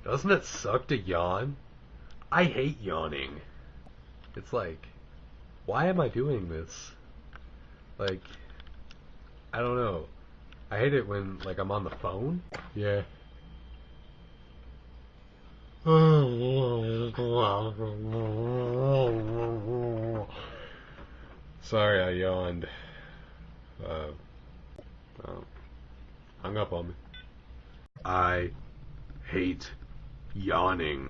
Doesn't it suck to yawn? I hate yawning. It's like, why am I doing this? Like, I don't know. I hate it when, like, I'm on the phone. Yeah. Sorry, I yawned. Uh, hung up on me. I hate yawning.